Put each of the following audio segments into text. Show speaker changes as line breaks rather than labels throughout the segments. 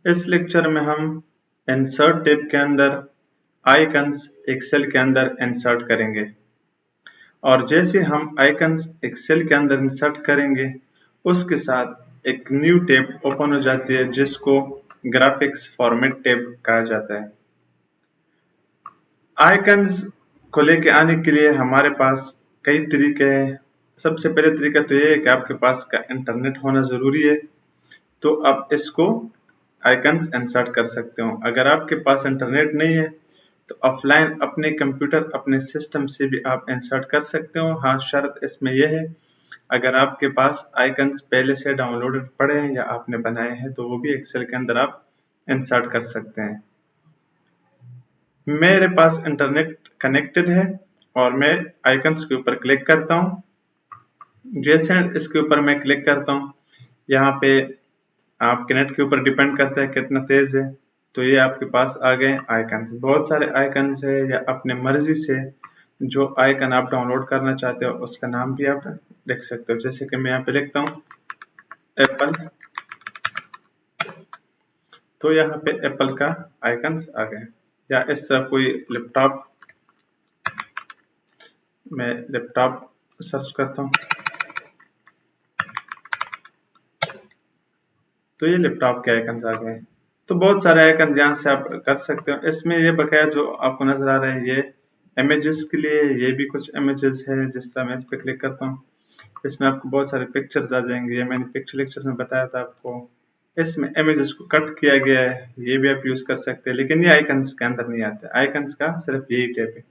इस लेक्चर में हम इंसर्ट टैब के अंदर आइकन्स एक्सेल के अंदर इंसर्ट करेंगे और जैसे हम आइकन्स एक्सेल के अंदर इंसर्ट करेंगे उसके साथ एक न्यू टैब ओपन हो जाती है जिसको ग्राफिक्स फॉर्मेट टैब कहा जाता है। आइकन्स को लेके आने के लिए हमारे पास कई तरीके हैं। सबसे पहले तरीका तो ये है कि आपके पास का इंटरनेट होना ज़रूरी है, तो आप इसको आइकन्स इंसर्ट कर सकते हो। अगर आपके पास इंटरनेट नहीं है तो ऑफलाइन अपने कंप्यूटर अपने सिस्टम से भी आप इंसर्ट कर सकते हो। हाँ, शर्त इसमें यह है अगर आपके पास आइकन्स पहले से डाउनलोडेड पड़े हैं या आपने बनाए हैं तो वो भी एक्सेल के अंदर आप इंसर्ट कर सकते हैं। मेरे पास इंटरनेट कनेक्टेड है और मैं आइकन्स के ऊपर क्लिक करता हूँ। जैसे इसके ऊपर मैं क्लिक करता हूँ, यहाँ पे आपके नेट के ऊपर डिपेंड करता है कितना तेज है, तो ये आपके पास आ गए आइकन्स। बहुत सारे आइकन्स है या अपने मर्जी से जो आइकन आप डाउनलोड करना चाहते हो उसका नाम भी आप लिख सकते हो। जैसे कि मैं यहाँ पे लिखता हूँ एप्पल, तो यहाँ पे एप्पल का आइकन्स आ गए। या इस तरह कोई लैपटॉप, मैं लैपटॉप सर्च करता हूँ तो ये लैपटॉप के आइकन्स आ गए। तो बहुत सारे आइकन यहाँ से आप कर सकते हो। इसमें ये बकाया जो आपको नजर आ रहा है ये इमेजेस के लिए, ये भी कुछ इमेजेस है। जिस तरह मैं इस पर क्लिक करता हूँ इसमें आपको बहुत सारे पिक्चर्स आ जाएंगे। ये मैंने पिक्चर लेक्चर में बताया था आपको। इसमें इमेजेस को कट किया गया है, ये भी आप यूज कर सकते हैं, लेकिन ये आइकन्स के अंदर नहीं आते। आइकन्स का सिर्फ यही टैब है।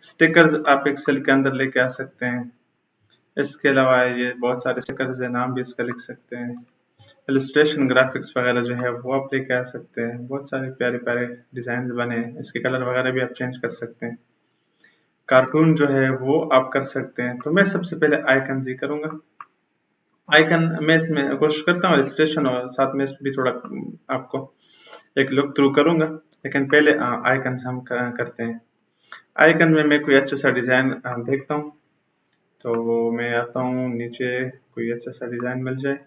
स्टिकर्स आप एक्सेल के अंदर लेके आ सकते हैं। इसके अलावा ये बहुत सारे स्टिकर्स है, नाम भी इसका लिख सकते हैं। इलस्ट्रेशन ग्राफिक्स वगैरह जो है वो आप लेके आ सकते हैं। बहुत सारे प्यारे प्यारे डिजाइन बने हैं, इसके कलर वगैरह भी आप चेंज कर सकते हैं। कार्टून जो है वो आप कर सकते हैं। तो मैं सबसे पहले आइकन जी करूंगा। आइकन मैं इसमें कोशिश करता हूँ इलस्ट्रेशन और साथ में इस भी थोड़ा आपको एक लुक थ्रू करूंगा, लेकिन पहले आइकन हम करते हैं। आइकन में मैं कोई अच्छा सा डिजाइन देखता हूँ, तो मैं आता हूँ नीचे, कोई अच्छा सा डिजाइन मिल जाए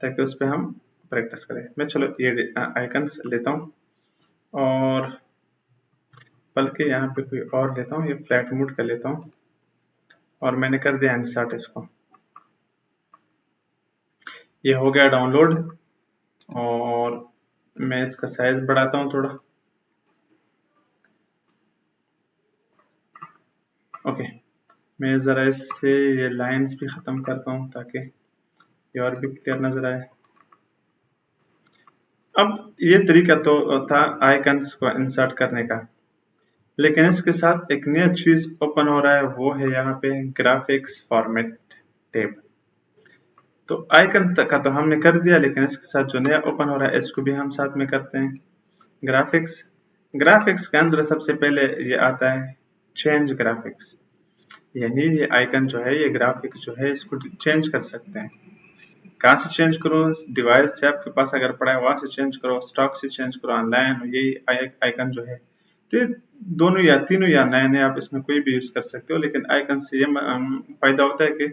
ताकि उस पर हम प्रैक्टिस करें। मैं चलो ये आइकन्स लेता हूँ और बल्कि यहाँ पे कोई और लेता हूँ, ये फ्लैट मूड का लेता हूँ और मैंने कर दिया इंसर्ट इसको। ये हो गया डाउनलोड और मैं इसका साइज बढ़ाता हूँ थोड़ा। ओके, मैं ज़रा इससे ये लाइंस भी ख़त्म करता हूँ ताकि ये और भी क्लियर नज़र आए। अब ये तरीका तो था आइकन्स को इंसर्ट करने का, लेकिन इसके साथ एक नया चीज ओपन हो रहा है, वो है यहाँ पे ग्राफिक्स फॉर्मेट टैब। तो आइकन्स तक का तो हमने कर दिया, लेकिन इसके साथ जो नया ओपन हो रहा है इसको भी हम साथ में करते हैं। ग्राफिक्स, ग्राफिक्स के अंदर सबसे पहले ये आता है चेंज ग्राफिक्स, यानी ये आइकन जो है ये ग्राफिक्स जो है इसको चेंज कर सकते हैं। कहाँ से चेंज करो? डिवाइस से आपके पास अगर पड़ा है वहां से चेंज करो, स्टॉक से चेंज करो, ऑनलाइन यही आइकन जो है। तो ये दोनों या तीनों या नए नए आप इसमें कोई भी यूज कर सकते हो, लेकिन आइकन से ये फायदा होता है कि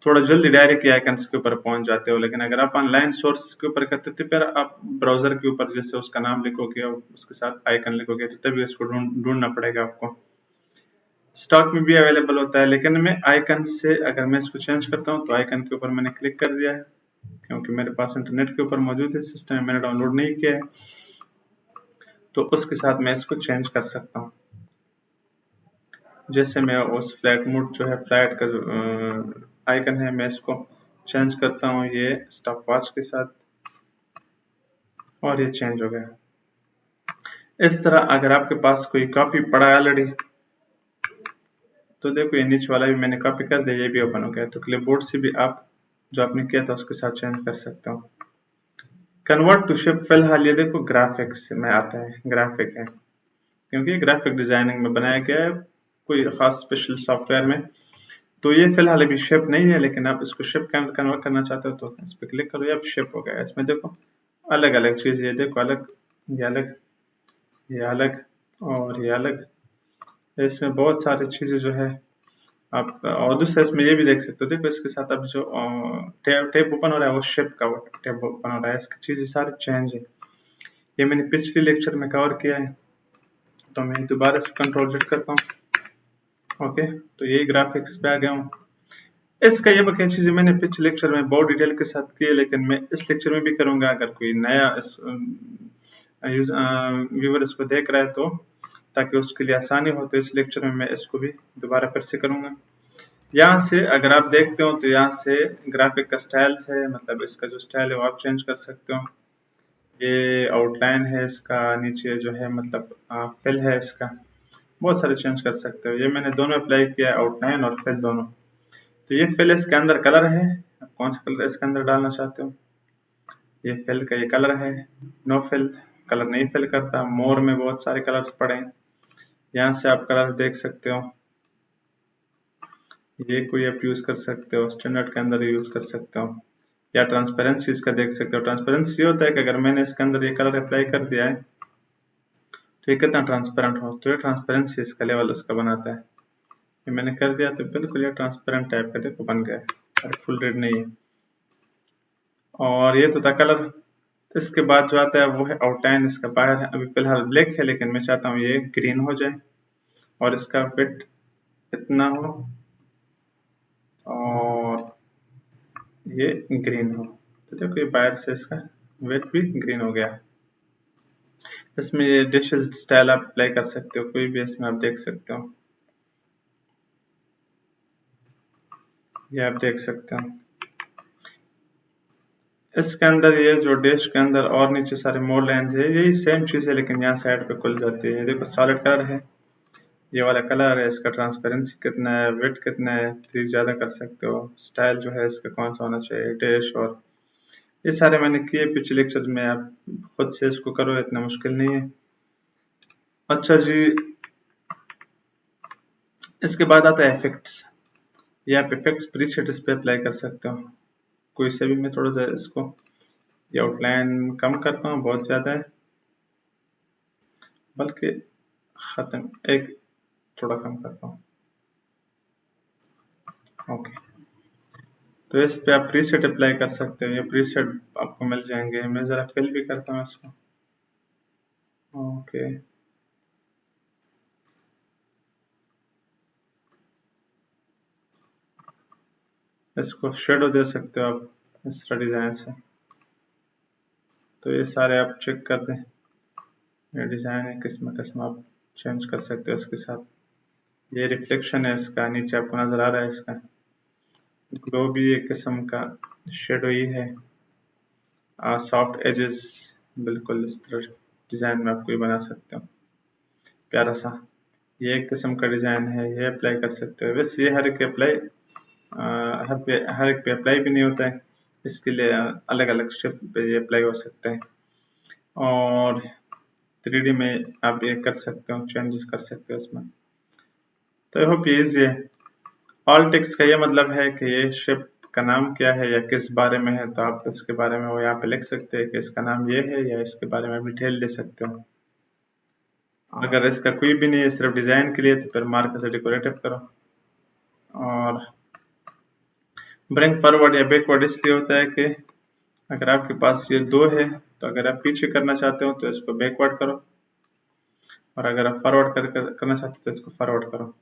थोड़ा जल्दी डायरेक्ट आइकन्स के ऊपर पहुंच जाते हो। लेकिन अगर आप ऑनलाइन सोर्स के ऊपर करते हो तो फिर आप ब्राउजर के ऊपर जैसे उसका नाम लिखोगे और उसके साथ आइकन लिखोगे तो तभी उसको ढूंढना पड़ेगा आपको। स्टॉक में भी अवेलेबल होता है, लेकिन मैं आइकन से अगर मैं इसको चेंज करता हूँ तो आइकन के ऊपर मैंने क्लिक कर दिया है क्योंकि मेरे पास इंटरनेट के ऊपर मौजूद है, सिस्टम में मैंने डाउनलोड नहीं किया है, तो उसके साथ मैं इसको चेंज कर सकता हूँ। जैसे मैं उस फ्लैट मूड जो है, फ्लैट का जो आइकन है, मैं इसको चेंज करता हूँ ये स्टॉप वॉच के साथ और ये चेंज हो गया। इस तरह अगर आपके पास कोई कॉपी पड़ा है ऑलरेडी, तो देखो ये नीचे वाला भी मैंने कॉपी कर दिया, ये भी ओपन हो गया। तो क्लिपबोर्ड से भी आप जो आपने किया था उसके साथ चेंज कर सकते हो। कन्वर्ट टू शेप, फिलहाल ये देखो ग्राफिक्स में आता है, ग्राफिक है क्योंकि ग्राफिक डिजाइनिंग में बनाया गया है कोई खास स्पेशल सॉफ्टवेयर में। तो ये फिलहाल अभी शेप नहीं है, लेकिन आप इसको शेप कन्वर्ट करना चाहते हो तो इस पर क्लिक करो, ये अब शेप हो गया। इसमें देखो अलग अलग चीज, ये देखो अलग, ये अलग, ये अलग और ये अलग। इसमें बहुत सारी चीजें जो है आप और दूसरा इसमें ये भी देख सकते हो, देखो इसके साथ अब जो टैब ओपन हो रहा है वो शेप का टैब ओपन हो रहा है, इसकी चीज़ें सारी चेंज है। ये मैंने पिछले लेक्चर में कवर किया है, तो मैं दोबारा से कंट्रोल जेड करता हूँ। ओके, तो ये ग्राफिक्स पे आ गया हूँ। इसका ये बकाया चीज़ें मैंने पिछले लेक्चर में बहुत डिटेल के साथ की है, लेकिन मैं इस लेक्चर में भी करूँगा। अगर कोई नया व्यूवर इसको देख रहा है तो ताकि उसके लिए आसानी हो, तो इस लेक्चर में मैं इसको भी दोबारा फिर से करूँगा। यहाँ से अगर आप देखते हो तो यहाँ से ग्राफिक का स्टाइल्स है, मतलब इसका जो स्टाइल है वो आप चेंज कर सकते हो। ये आउटलाइन है इसका, नीचे जो है मतलब फिल है इसका, बहुत सारे चेंज कर सकते हो। ये मैंने दोनों अप्लाई किया है, आउटलाइन और फिल दोनों। तो ये फिल इसके अंदर कलर है, आप कौन सा कलर इसके अंदर डालना चाहते हो। ये फिल का ये कलर है, नो फिल कलर नहीं फिल करता। मोर में बहुत सारे कलर्स पड़े हैं, यहाँ से आप कलर्स देख सकते हो। ये कोई आप यूज कर सकते हो, स्टैंडर्ड के अंदर यूज कर सकते हो, या ट्रांसपेरेंसी इसका देख सकते हो। ट्रांसपेरेंसी ये होता है कि अगर मैंने इसके अंदर ये कलर अप्लाई कर दिया है तो ये कितना ट्रांसपेरेंट हो, तो ये ट्रांसपेरेंसी इसका लेवल उसका बनाता है। ये मैंने कर दिया तो बिल्कुल ये ट्रांसपेरेंट टाइप का देखो बन गया है, फुल रेड नहीं है। और ये तो था कलर। इसके बाद जो आता है वो है आउटलाइन। इसका बाहर है अभी फिलहाल ब्लैक है, लेकिन मैं चाहता हूँ ये ग्रीन हो जाए और इसका फिट इतना हो और ये ग्रीन हो। तो देखो ये बाहर से इसका वेट भी ग्रीन हो गया। इसमें ये डिशेस स्टाइल आप अप्लाई कर सकते हो, कोई भी इसमें आप देख सकते हो, ये आप देख सकते हो। इसके अंदर ये जो डिश के अंदर और नीचे सारे मोर लाइन्स है, यही सेम चीज़ है, लेकिन यहाँ साइड पे खुल जाती है। ये देखो सॉलिड कलर है, ये वाला कलर है, इसका ट्रांसपेरेंसी कितना है, वेट कितना है, प्लीज ज़्यादा कर सकते हो। स्टाइल जो है इसका कौन सा होना चाहिए, डिश, और ये सारे मैंने किए पिछले लेक्चर में, आप खुद से इसको करो, इतना मुश्किल नहीं है। अच्छा जी, इसके बाद आता है इफेक्ट्स। ये आप इफेक्ट्स प्रीसेट इस पे अप्लाई कर सकते हो, कोई से भी। मैं थोड़ा सा इसको ये आउटलाइन कम करता हूँ, बहुत ज़्यादा है, बल्कि ख़त्म, एक थोड़ा कम करता हूँ। ओके, तो इस पे आप प्रीसेट अप्लाई कर सकते हो, ये प्रीसेट आपको मिल जाएंगे। मैं ज़रा फिल भी करता हूँ इसको। ओके, इसको शेडो दे सकते हो आप इसका डिज़ाइन से। तो ये सारे आप चेक कर दें, ये डिज़ाइन है, किस्म किस्म आप चेंज कर सकते हो इसके साथ। ये रिफ्लेक्शन है इसका, नीचे आपको नज़र आ रहा है इसका ग्लो भी एक किस्म का शेडो ही है। सॉफ्ट एजेस बिल्कुल इस तरह डिज़ाइन में आप कोई बना सकते हो प्यारा सा। ये एक किस्म का डिज़ाइन है, ये अप्लाई कर सकते हो। वैसे ये हर एक अप्लाई हर एक पे अप्लाई भी नहीं होता है, इसके लिए अलग अलग शेप पे ये अप्लाई हो सकता है। और 3D में आप ये कर सकते हो, चेंजेस कर सकते हो इसमें। तो आई होप ये ईजी है। ऑल टेक्स्ट का ये मतलब है कि ये शेप का नाम क्या है या किस बारे में है, तो आप इसके बारे में वो यहाँ पे लिख सकते हैं कि इसका नाम ये है, या इसके बारे में डिटेल दे सकते हो। अगर इसका कोई भी नहीं है, सिर्फ डिज़ाइन के लिए, तो फिर मार्कर से डेकोरेटिव करो। और ब्रिंग फॉरवर्ड या बैकवर्ड इसलिए होता है कि अगर आपके पास ये दो है, तो अगर आप पीछे करना चाहते हो तो इसको बैकवर्ड करो, और अगर आप फॉरवर्ड करना चाहते हो तो इसको फॉरवर्ड करो।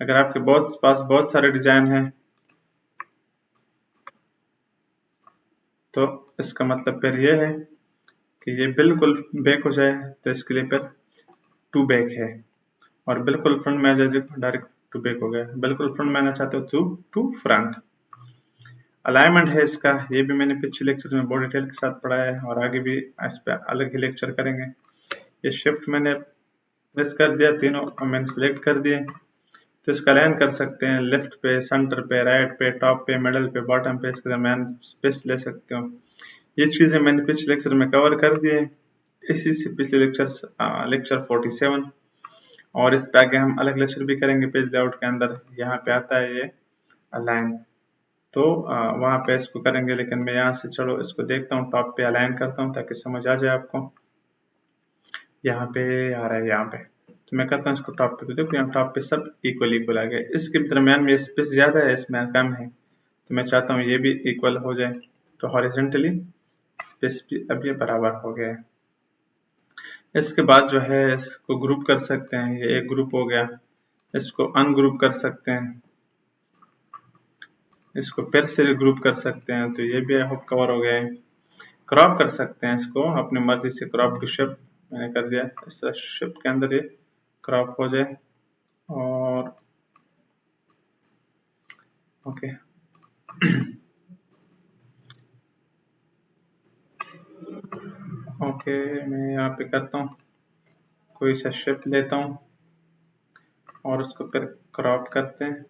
अगर आपके पास बहुत सारे डिज़ाइन हैं तो इसका मतलब फिर ये है कि ये बिल्कुल बैक हो जाए, तो इसके लिए फिर टू बैक है, और बिल्कुल फ्रंट में आ जाए, डायरेक्ट टू बैक हो गया। बिल्कुल फ्रंट में आना चाहते हो तो टू फ्रंट। अलाइनमेंट है इसका, ये भी मैंने पिछले लेक्चर में बहुत डिटेल के साथ पढ़ा है, और आगे भी इस पर अलग ही लेक्चर करेंगे। ये शिफ्ट मैंने प्रेस कर दिया, तीनों मैंने सिलेक्ट कर दिए, तो इसका अलाइन कर सकते हैं लेफ्ट पे, सेंटर पे, राइट पे, टॉप पे, मिडल पे, बॉटम पे, इसके दरम्यान स्पेस ले सकते हो। ये चीज़ें मैंने पिछले लेक्चर में कवर कर दिए, इसी से पिछले लेक्चर 47, और इस पे आगे हम अलग लेक्चर भी करेंगे पेज लेआउट के अंदर। यहाँ पे आता है ये अलाइन, तो वहाँ पे इसको करेंगे, लेकिन मैं यहाँ से चलो इसको देखता हूँ, टॉप पे अलाइन करता हूँ ताकि समझ आ जाए आपको। यहाँ पे आ रहा है, यहाँ पे तो मैं करता हूँ इसको टॉप पे, तो देखो यहाँ टॉप पे सब इक्वल आ गया। इसके दरम्यान में स्पेस ज़्यादा है, इसमें कम है, तो मैं चाहता हूँ ये भी इक्वल हो जाए। तो हॉरिजॉन्टली स्पेस भी अब ये बराबर हो गया है। इसके बाद जो है इसको ग्रुप कर सकते हैं, ये एक ग्रुप हो गया। इसको अनग्रुप कर सकते हैं, इसको फिर से ग्रुप कर सकते हैं, तो ये भी आई होप कवर हो गया है। क्रॉप कर सकते हैं इसको अपनी मर्जी से, क्रॉप टू शेप मैंने कर दिया, इस तरह शेप के अंदर ये क्रॉप हो जाए। और ओके ओके, मैं यहाँ पे करता हूँ, कोई सा शेप लेता हूँ और उसको फिर क्रॉप करते हैं।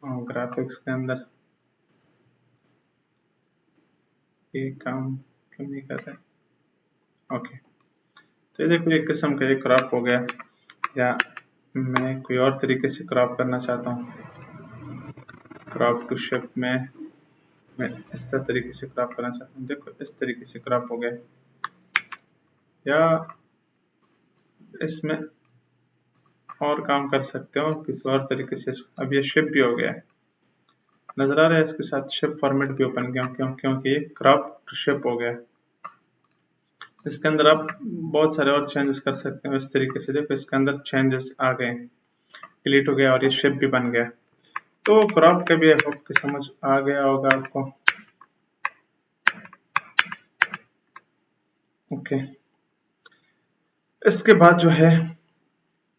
और ग्राफिक्स के अंदर ये काम क्यों नहीं कर रहा? ओके, तो ये देखो एक किस्म का ये क्रॉप हो गया। या मैं कोई और तरीके से क्रॉप करना चाहता हूँ, क्रॉप टू शेप में मैं इस तरीके से क्रॉप करना चाहता हूँ, देखो इस तरीके से क्रॉप हो गया। या इसमें और काम कर सकते हो किसी और तरीके से। अब ये शेप भी हो गया है, नजर आ रहा है, इसके साथ शेप फॉर्मेट भी ओपन किया क्योंकि ये क्रॉप टू शेप हो गया। इसके अंदर आप बहुत सारे और चेंजेस कर सकते हो इस तरीके से। देखो इसके अंदर चेंजेस आ गए, डिलीट हो गया और ये शेप भी बन गया। तो क्रॉप का भी आई होप कि समझ आ गया होगा आपको। ओके, इसके बाद जो है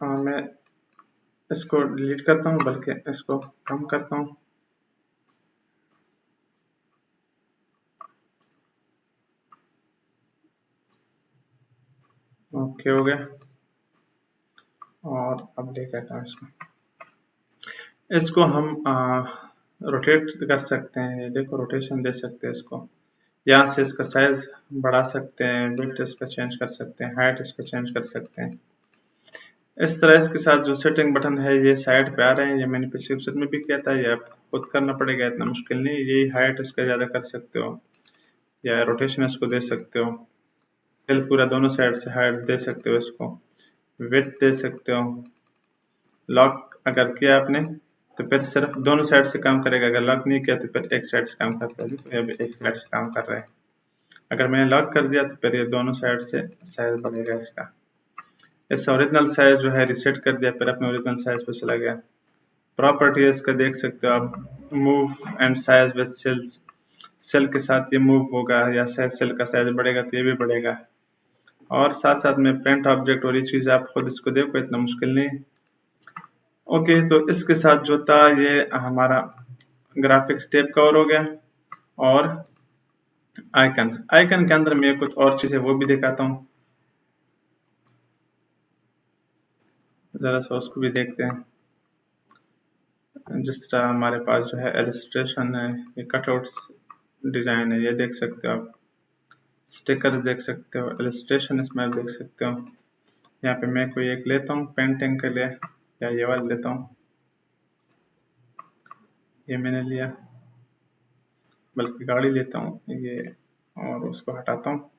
मैं इसको डिलीट करता हूँ, बल्कि इसको कम करता हूँ। ओके हो गया, और अब ले कहता हूँ इसको, इसको हम रोटेट कर सकते हैं। देखो रोटेशन दे सकते हैं इसको, यहाँ से इसका साइज बढ़ा सकते हैं, विड्थ इसका चेंज कर सकते हैं, हाइट इसका चेंज कर सकते हैं। इस तरह इसके साथ जो सेटिंग बटन है ये साइड पे आ रहे हैं, ये मैंने पिछले एपिसोड में भी किया था, ये आप खुद करना पड़ेगा, इतना मुश्किल नहीं। यही हाइट इसका ज़्यादा कर सकते हो, या रोटेशन इसको दे सकते हो, सेल पूरा दोनों साइड से हाइट दे सकते हो, इसको विड्थ दे सकते हो। लॉक अगर किया आपने तो फिर सिर्फ दोनों साइड से काम करेगा, अगर लॉक नहीं किया तो फिर एक साइड से काम करता है। तो अभी एक साइड से काम कर रहा है, अगर मैंने लॉक कर दिया तो फिर ये दोनों साइड से साइज बढ़ेगा इसका। इसका ओरिजिनल साइज जो है रिसेट कर दिया, फिर अपने ओरिजिनल साइज पे चला गया। प्रॉपर्टीज का देख सकते हो आप, move and size with cells, cell के साथ ये मूव होगा, या सेल का साइज बढ़ेगा तो ये भी बढ़ेगा। और साथ साथ में प्रिंट ऑब्जेक्ट और ये चीज़ आप खुद इसको देखो, इतना मुश्किल नहीं। ओके, तो इसके साथ जो था ये हमारा ग्राफिक्स टैब कवर हो गया। और आइकन, आइकन के अंदर मैं कुछ और चीज़ें वो भी दिखाता हूँ, ज़रा सा उसको भी देखते हैं। जिस तरह हमारे पास जो है इलस्ट्रेशन है, ये कटआउट्स डिज़ाइन है, ये देख सकते हो आप, स्टिकर्स देख सकते हो, इलस्ट्रेशन इसमें आप देख सकते हो। यहाँ पे मैं कोई एक लेता हूँ पेंटिंग के लिए, या ये वाला लेता हूँ, ये मैंने लिया, बल्कि गाड़ी लेता हूँ ये, और उसको हटाता हूँ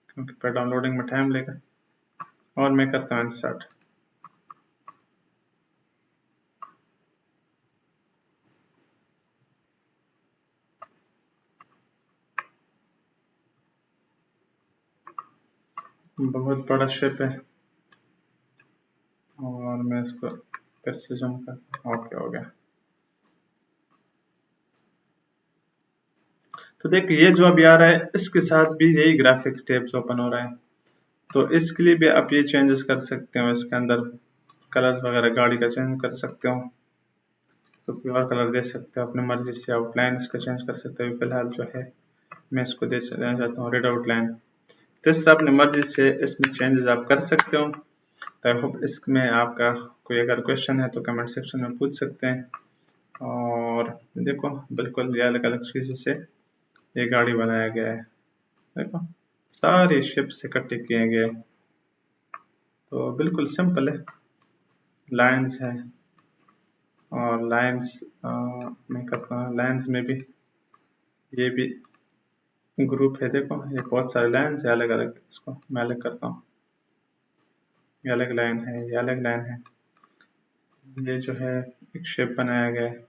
क्योंकि फिर डाउनलोडिंग में टाइम लेगा। और मैं करता हूँ इंसर्ट। बहुत बड़ा शेप है, और मैं इसको फिर से जूम कर, ओके हो गया। तो देख ये जो अभी आ रहा है इसके साथ भी यही ग्राफिक्स टैब्स ओपन हो रहा है। तो इसके लिए भी आप ये चेंजेस कर सकते हो, इसके अंदर कलर्स वगैरह गाड़ी का चेंज कर सकते हो, तो कोई और कलर दे सकते हो अपनी मर्जी से। आउटलाइन इसका चेंज कर सकते हो, फिलहाल जो है मैं इसको देना चाहता हूँ रेड आउटलाइन। तो इससे अपनी मर्जी से इसमें चेंजेस आप कर सकते हो। तो आई होप इसमें आपका कोई अगर क्वेश्चन है तो कमेंट सेक्शन में पूछ सकते हैं। और देखो बिल्कुल ये अलग अलग चीज़ों से ये गाड़ी बनाया गया है, देखो सारी शिप से इकट्ठे किए गए, तो बिल्कुल सिंपल है। लाइंस है, और लाइंस मैं करता हूँ, लाइंस में भी ये भी ग्रुप है, देखो ये बहुत सारे लाइन है अलग अलग, इसको मैं अलग करता हूँ। ये अलग लाइन है, ये अलग लाइन है, ये जो है एक शेप बनाया गया है।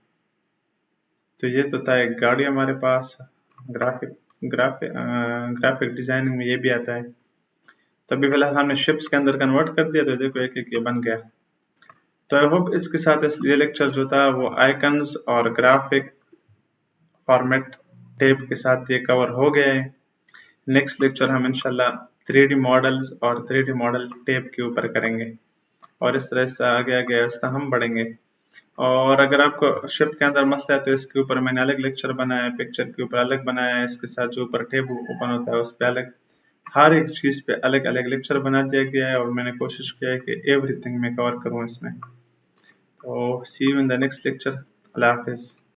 तो ये तो था एक गाड़ी हमारे पास। ग्राफिक ग्राफिक डिजाइनिंग में ये भी आता है। तो अभी फिलहाल हमने शिप्स के अंदर कन्वर्ट कर दिया, तो देखो एक एक ये बन गया। तो आई होप इसके साथ ये लेक्चर जो था वो आइकन्स और ग्राफिक फॉर्मेट टेप के साथ ये कवर हो गया है। नेक्स्ट लेक्चर हम इंशाल्लाह 3D मॉडल्स और 3D मॉडल टेप के ऊपर करेंगे, और इस तरह से आगे आगे ऐसा हम बढ़ेंगे। और अगर आपको शिफ्ट के अंदर मसला है तो इसके ऊपर मैंने अलग लेक्चर बनाया है, पिक्चर के ऊपर अलग बनाया है, इसके साथ जो ऊपर टेब ओपन होता है उस पर अलग, हर एक चीज़ पे अलग अलग लेक्चर बना दिया गया है, और मैंने कोशिश किया है कि एवरीथिंग मैं कवर करूँ इसमें। तो see you in the next lecture. अल्लाह हाफिज़।